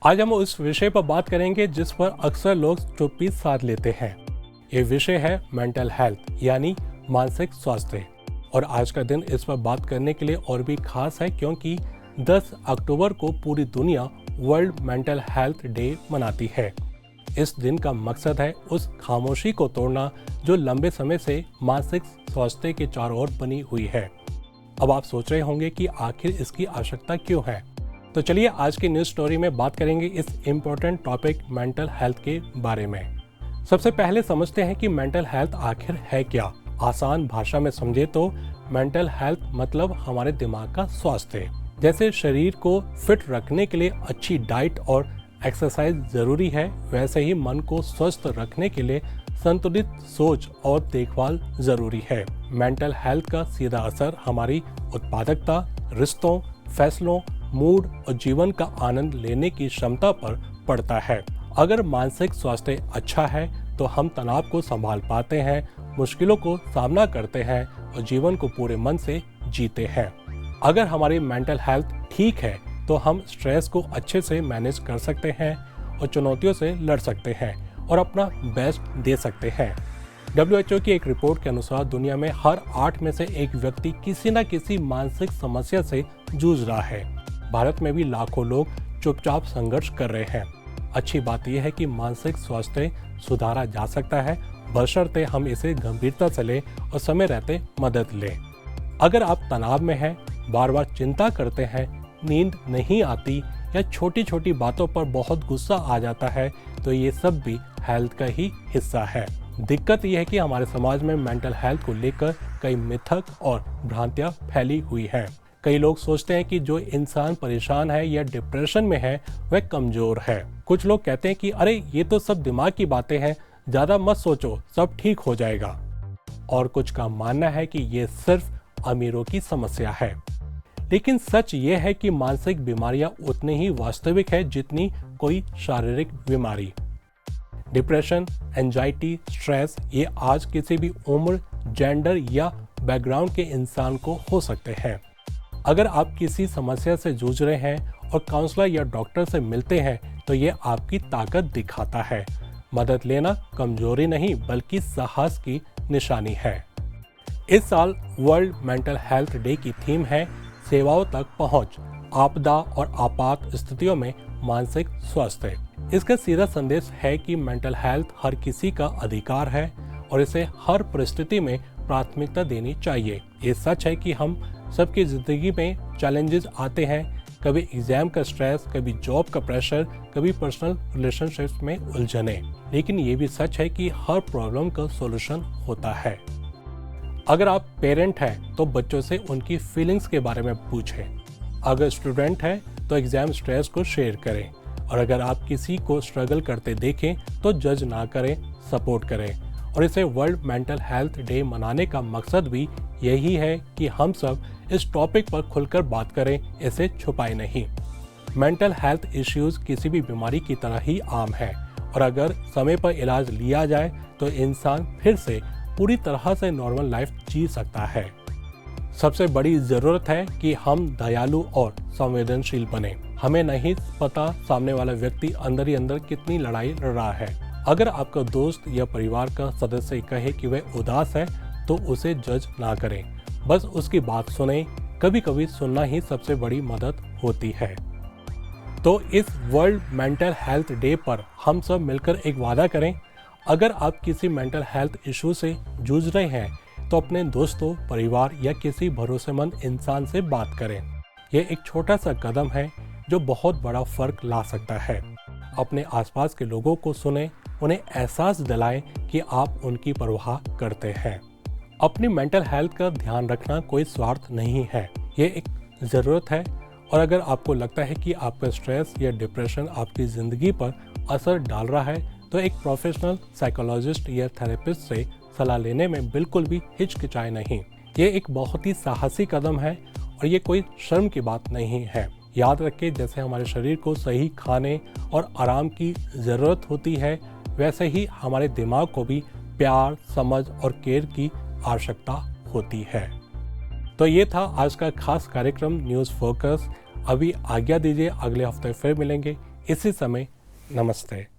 आज हम उस विषय पर बात करेंगे जिस पर अक्सर लोग चुप्पी साध लेते हैं। ये विषय है मेंटल हेल्थ यानी मानसिक स्वास्थ्य। और आज का दिन इस पर बात करने के लिए और भी खास है क्योंकि 10 अक्टूबर को पूरी दुनिया वर्ल्ड मेंटल हेल्थ डे मनाती है। इस दिन का मकसद है उस खामोशी को तोड़ना जो लंबे समय से मानसिक स्वास्थ्य के चारों ओर बनी हुई है। अब आप सोच रहे होंगे कि आखिर इसकी आवश्यकता क्यों है, तो चलिए आज की न्यूज़ स्टोरी में बात करेंगे इस इम्पोर्टेंट टॉपिक मेंटल हेल्थ के बारे में। सबसे पहले समझते हैं कि मेंटल हेल्थ आखिर है क्या। आसान भाषा में समझे तो मेंटल हेल्थ मतलब हमारे दिमाग का स्वास्थ्य। जैसे शरीर को फिट रखने के लिए अच्छी डाइट और एक्सरसाइज जरूरी है, वैसे ही मन को स्वस्थ रखने के लिए संतुलित सोच और देखभाल जरूरी है। मेंटल हेल्थ का सीधा असर हमारी उत्पादकता, रिश्तों, फैसलों, मूड और जीवन का आनंद लेने की क्षमता पर पड़ता है। अगर मानसिक स्वास्थ्य अच्छा है तो हम तनाव को संभाल पाते हैं, मुश्किलों को सामना करते हैं और जीवन को पूरे मन से जीते हैं। अगर हमारी मेंटल हेल्थ ठीक है तो हम स्ट्रेस को अच्छे से मैनेज कर सकते हैं और चुनौतियों से लड़ सकते हैं और अपना बेस्ट दे सकते हैं। WHO की एक रिपोर्ट के अनुसार दुनिया में हर 8 में से एक व्यक्ति किसी न किसी मानसिक समस्या से जूझ रहा है। भारत में भी लाखों लोग चुपचाप संघर्ष कर रहे हैं। अच्छी बात यह है कि मानसिक स्वास्थ्य सुधारा जा सकता है, बशर्ते हम इसे गंभीरता से लें और समय रहते मदद लें। अगर आप तनाव में हैं, बार बार चिंता करते हैं, नींद नहीं आती या छोटी छोटी बातों पर बहुत गुस्सा आ जाता है, तो ये सब भी हेल्थ का ही हिस्सा है। दिक्कत यह है कि हमारे समाज में मेंटल हेल्थ को लेकर कई मिथक और भ्रांतियां फैली हुई हैं। कई लोग सोचते हैं कि जो इंसान परेशान है या डिप्रेशन में है वह कमजोर है। कुछ लोग कहते हैं कि अरे ये तो सब दिमाग की बातें हैं, ज्यादा मत सोचो, सब ठीक हो जाएगा। और कुछ का मानना है कि ये सिर्फ अमीरों की समस्या है। लेकिन सच ये है कि मानसिक बीमारियां उतनी ही वास्तविक है जितनी कोई शारीरिक बीमारी। डिप्रेशन, एंजाइटी, स्ट्रेस ये आज किसी भी उम्र, जेंडर या बैकग्राउंड के इंसान को हो सकते हैं। अगर आप किसी समस्या से जूझ रहे हैं और काउंसलर या डॉक्टर से मिलते हैं तो ये आपकी ताकत दिखाता है। मदद लेना कमजोरी नहीं बल्कि साहस की निशानी है। इस साल वर्ल्ड मेंटल हेल्थ डे की थीम है सेवाओं तक पहुंच, आपदा और आपात स्थितियों में मानसिक स्वास्थ्य। इसका सीधा संदेश है कि मेंटल हेल्थ हर किसी का अधिकार है और इसे हर परिस्थिति में प्राथमिकता देनी चाहिए। ये सच है कि हम सबकी जिंदगी में चैलेंजेस आते हैं, कभी एग्जाम का स्ट्रेस, कभी जॉब का प्रेशर, कभी पर्सनल रिलेशनशिप्स में उलझने। लेकिन ये भी सच है कि हर प्रॉब्लम का सॉल्यूशन होता है। अगर आप पेरेंट हैं तो बच्चों से उनकी फीलिंग्स के बारे में पूछें। अगर स्टूडेंट हैं तो एग्जाम स्ट्रेस को शेयर करें। और अगर आप किसी को स्ट्रगल करते देखें तो जज ना करें, सपोर्ट करें। और इसे वर्ल्ड मेंटल हेल्थ डे मनाने का मकसद भी यही है कि हम सब इस टॉपिक पर खुलकर बात करें, इसे छुपाए नहीं। मेंटल हेल्थ इश्यूज किसी भी बीमारी की तरह ही आम है और अगर समय पर इलाज लिया जाए तो इंसान फिर से पूरी तरह से नॉर्मल लाइफ जी सकता है। सबसे बड़ी जरूरत है कि हम दयालु और संवेदनशील बने। हमें नहीं पता सामने वाला व्यक्ति अंदर ही अंदर कितनी लड़ाई लड़ रहा है। अगर आपका दोस्त या परिवार का सदस्य कहे कि वह उदास है तो उसे जज ना करें, बस उसकी बात सुने। कभी कभी सुनना ही सबसे बड़ी मदद होती है। तो इस वर्ल्ड मेंटल हेल्थ डे पर हम सब मिलकर एक वादा करें। अगर आप किसी मेंटल हेल्थ इशू से जूझ रहे हैं तो अपने दोस्तों, परिवार या किसी भरोसेमंद इंसान से बात करें। यह एक छोटा सा कदम है जो बहुत बड़ा फर्क ला सकता है। अपने आसपास के लोगों को सुने, उन्हें एहसास दिलाएं कि आप उनकी परवाह करते हैं। अपनी मेंटल हेल्थ का ध्यान रखना कोई स्वार्थ नहीं है, ये एक ज़रूरत है। और अगर आपको लगता है कि आपका स्ट्रेस या डिप्रेशन आपकी ज़िंदगी पर असर डाल रहा है तो एक प्रोफेशनल साइकोलॉजिस्ट या थेरेपिस्ट से सलाह लेने में बिल्कुल भी हिचकिचाए नहीं। ये एक बहुत ही साहसी कदम है और ये कोई शर्म की बात नहीं है। याद रखें, जैसे हमारे शरीर को सही खाने और आराम की ज़रूरत होती है, वैसे ही हमारे दिमाग को भी प्यार, समझ और केयर की आवश्यकता होती है। तो ये था आज का खास कार्यक्रम न्यूज़ फोकस। अभी आज्ञा दीजिए, अगले हफ्ते फिर मिलेंगे इसी समय नमस्ते।